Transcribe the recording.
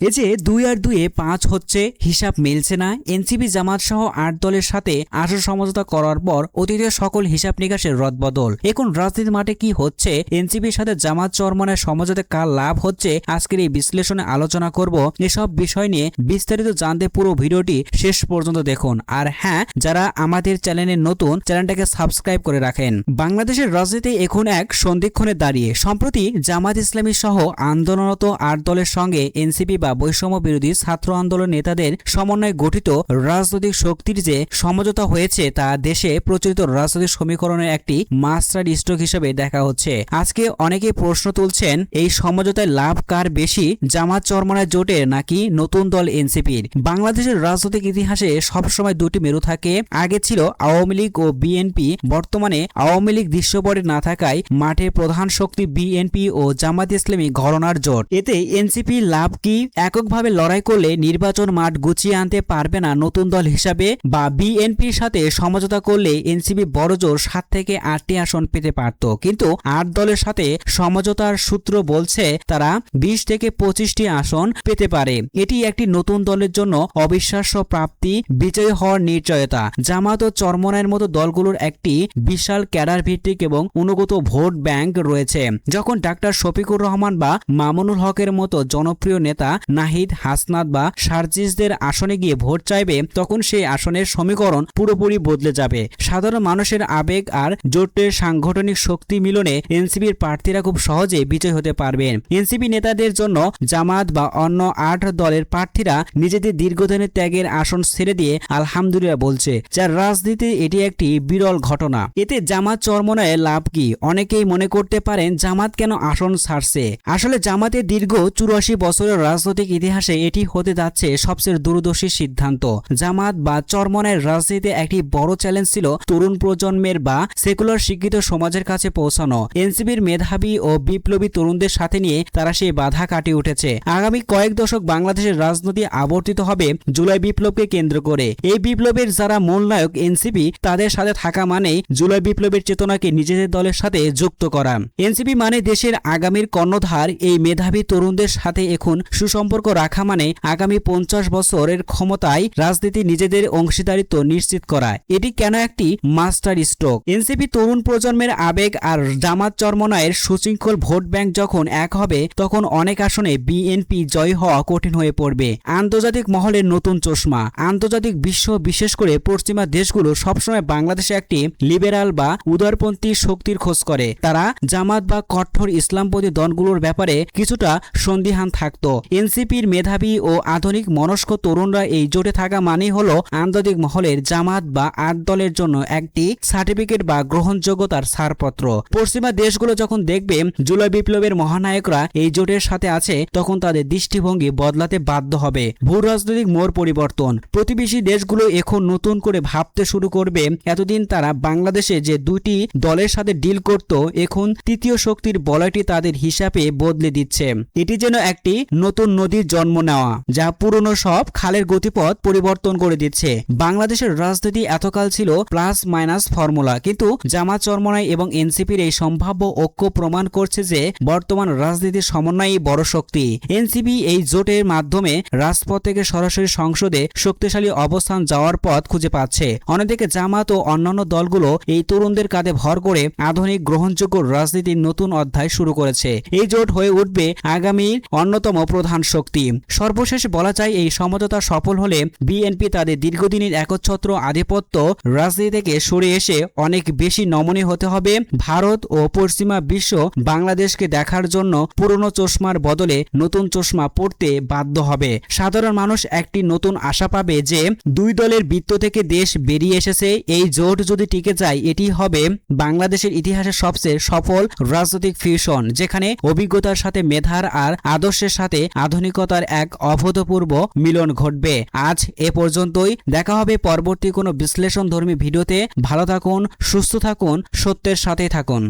এই যে 2 আর 2 5 হচ্ছে, হিসাব মিলছে না। এনসিপি জামাত সহ 8 দলের সাথে আসল সমঝোতা করার পর অতীতের সকল হিসাব নিকাশের রদবদল। এখন রাজনীতির মাঠে কি হচ্ছে, এনসিপির সাথে জামাত চরমনের সমঝোতায় কার লাভ হচ্ছে, আজকের এই বিশ্লেষণে আলোচনা করব। এসব বিষয় নিয়ে বিস্তারিত জানতে পুরো ভিডিওটি শেষ পর্যন্ত দেখুন। আর হ্যাঁ, যারা আমাদের চ্যানেলে নতুন, চ্যানেলটাকে সাবস্ক্রাইব করে রাখেন। বাংলাদেশের রাজনীতি এখন এক সন্ধিক্ষণে দাঁড়িয়ে। সম্প্রতি জামাত ইসলামী সহ আন্দোলনরত 8 দলের সঙ্গে এনসিপি বা বৈষম্য বিরোধী ছাত্র আন্দোলন নেতাদের সমন্বয়ে গঠিত রাজনৈতিক শক্তির যে সমঝোতা হয়েছে তা দেশে প্রচলিত রাজনৈতিক সমীকরণের একটি মাস্টার স্ট্রোক হিসেবে দেখা হচ্ছে। আজকে অনেকে প্রশ্ন তুলছেন, এই সমঝোতায় লাভ কার বেশি, জামাত চরমনের জোটের নাকি নতুন দল এনসিপির? বাংলাদেশের রাজনৈতিক ইতিহাসে সবসময় দুটি মেরু থাকে। আগে ছিল আওয়ামী লীগ ও বিএনপি, বর্তমানে আওয়ামী লীগ দৃশ্যপটে না থাকায় মাঠে প্রধান শক্তি বিএনপি ও জামাত ইসলামী ঘরানার জোট। এতে এনসিপি লাভ কি? এককভাবে লড়াই করলে নির্বাচন মাঠ গুছিয়ে আনতে পারবে না নতুন দল হিসাবে, বা বিএনপির সাথে সমঝোতা করলে এনসিপি বড়জোর 7 থেকে 8টি আসন পেতে পারত। কিন্তু 8 দলের সাথে সমঝোতার সূত্র বলছে তারা 20 থেকে 25টি আসন পেতে পারে। এটি একটি নতুন দলের জন্য অবিশ্বাস্য প্রাপ্তি, বিজয়ী হওয়ার নিশ্চয়তা। জামাত ও চরমনের মতো দলগুলোর একটি বিশাল ক্যাডার ভিত্তিক এবং অনুগত ভোট ব্যাংক রয়েছে। যখন ডাক্তার শফিকুর রহমান বা মামুনুল হকের মতো জনপ্রিয় নেতা নাহিদ, হাসনাত বা সার্জিসদের আসনে গিয়ে ভোট চাইবে, তখন সেই আসনের সমীকরণ পুরোপুরি বদলে যাবে। সাধারণ মানুষের আবেগ আর জোটের সাংগঠনিক শক্তি মিলনে এনসিপির প্রার্থীরা খুব সহজে বিজয় হতে পারবেন। এনসিপি নেতাদের জন্য জামাত বা অন্য 8 দলের প্রার্থীরা নিজেদের দীর্ঘদিনের ত্যাগের আসন ছেড়ে দিয়ে আলহামদুলিল্লাহ বলছে, যার রাজনীতি এটি একটি বিরল ঘটনা। এতে জামাত চরমনায় লাভ কি? অনেকেই মনে করতে পারেন জামাত কেন আসন ছাড়ছে। আসলে জামাতের দীর্ঘ 84 বছরের রাজনৈতিক ইতিহাসে এটি হতে যাচ্ছে সবচেয়ে দূরদর্শী সিদ্ধান্ত। জামাত বা চরমনায়ের রাজনীতিতে একটি বড় চ্যালেঞ্জ ছিল তরুণ প্রজন্মের বা সেকুলার শিক্ষিত সমাজের কাছে পৌঁছানো। এনসিপির মেধাবী ও বিপ্লবী তরুণদের সাথে নিয়ে তারা সেই বাধা কাটিয়ে উঠেছে। আগামী কয়েক দশক বাংলাদেশের রাজনীতি আবর্তিত হবে জুলাই বিপ্লবকে কেন্দ্র করে। এই বিপ্লবের যারা মূল নায়ক এনসিপি, তাদের সাথে থাকা মানেই জুলাই বিপ্লবের চেতনাকে নিজেদের দলের সাথে যুক্ত করা। এনসিপি মানে দেশের আগামীর কর্ণধার। এই মেধাবী তরুণদের সাথে এখন সুসম্পর্ক রাখা মানে আগামী 50 বছরের ক্ষমতায় রাজনীতি নিজেদের অংশীদারিত্ব নিশ্চিত করা। এটি কেন একটি মাস্টার স্ট্রোক? এনসিপি তরুণ প্রজন্মের আবেগ আর জামাত চরমনায়ের সুশৃঙ্খল ভোট ব্যাংক যখন এক হবে, তখন অনেক আসনে বিএনপি জয় হওয়া কঠিন হয়ে পড়বে। আন্তর্জাতিক মহলের নতুন চশমা। আন্তর্জাতিক বিশ্ব, বিশেষ করে পশ্চিমা দেশগুলো সবসময় বাংলাদেশে একটি লিবেরাল বা উদারপন্থী শক্তির খোঁজ করে। তারা জামাত বা কঠোর ইসলামপন্থী দলগুলোর ব্যাপারে কিছুটা সন্দিহান থাকত। এনসিপির মেধাবী ও আধুনিক মনস্ক তরুণরা এই জোটে থাকা মানেই হলো আন্তর্জাতিক মহলের জামাত বা 8 দলের জন্য একটি সার্টিফিকেট বা গ্রহণযোগ্যতার ছাড়পত্র। পশ্চিমা দেশগুলো যখন দেখবে জুলাই বিপ্লবের মহানায়করা এই জোটের সাথে আছে, তখন তাদের দৃষ্টিভঙ্গি বদলাতে বাধ্য হবে। ভূ রাজনৈতিক মোড় পরিবর্তন। প্রতিবেশী দেশগুলো এখন নতুন করে ভাবতে শুরু করবে। এতদিন তারা বাংলাদেশে যে 2টি দলের সাথে ডিল করত, এখন তৃতীয় শক্তির বলয়টি তাদের হিসাবে বদলে দিচ্ছে। এটি যেন একটি নতুন নদীর জন্ম নেওয়া, যা পুরনো সব খালের গতিপথ পরিবর্তন করে দিচ্ছে। বাংলাদেশের রাজনীতি এতকাল ছিল প্লাস মাইনাস ফর্মুলা, কিন্তু জামাত চরমনাই এবং এনসিপির এই সম্ভাব্য ঐক্য প্রমাণ করছে যে বর্তমান রাজনীতির সমন্বয়ই বড় শক্তি। এনসিপি এই জোটের মাধ্যমে রাজপথ থেকে সরাসরি সংসদে শক্তিশালী অবস্থান যাওয়ার পথ খুঁজে পাচ্ছে। অন্যদিকে জামাত ও অন্যান্য দলগুলো এই তরুণদের কাঁধে ভর করে আধুনিক গ্রহণযোগ্য রাজনীতির নতুন অধ্যায় শুরু করেছে। এই জোট হয়ে উঠবে আগামীর অন্যতম প্রধান শক্তি। সর্বশেষ বলা যায়, এই সমঝোতা সফল হলে বিএনপি তাদের দীর্ঘদিনের একচ্ছত্র আধিপত্য রাজনীতি থেকে সরে এসে অনেক বেশি নমনীয় হতে হবে। ভারত ও পশ্চিমা বিশ্ব বাংলাদেশকে দেখার জন্য পুরনো চশমার বদলে নতুন চশমা পড়তে বাধ্য হবে। সাধারণ মানুষ একটি নতুন আশা পাবে যে 2 দলের বৃত্ত থেকে দেশ বেরিয়ে এসেছে। এই জোট যদি টিকে যায়, এটি হবে বাংলাদেশের ইতিহাসের সবচেয়ে সফল রাজনৈতিক ফিউশন, যেখানে অভিজ্ঞতার সাথে মেধার আর আদর্শের সাথে আধুনিকতার এক অভূতপূর্ব মিলন ঘটবে। আজ এ পর্যন্তই। দেখা হবে পরবর্তী কোনো বিশ্লেষণধর্মী ভিডিওতে। ভালো থাকুন, সুস্থ থাকুন, সত্যের সাথে থাকুন।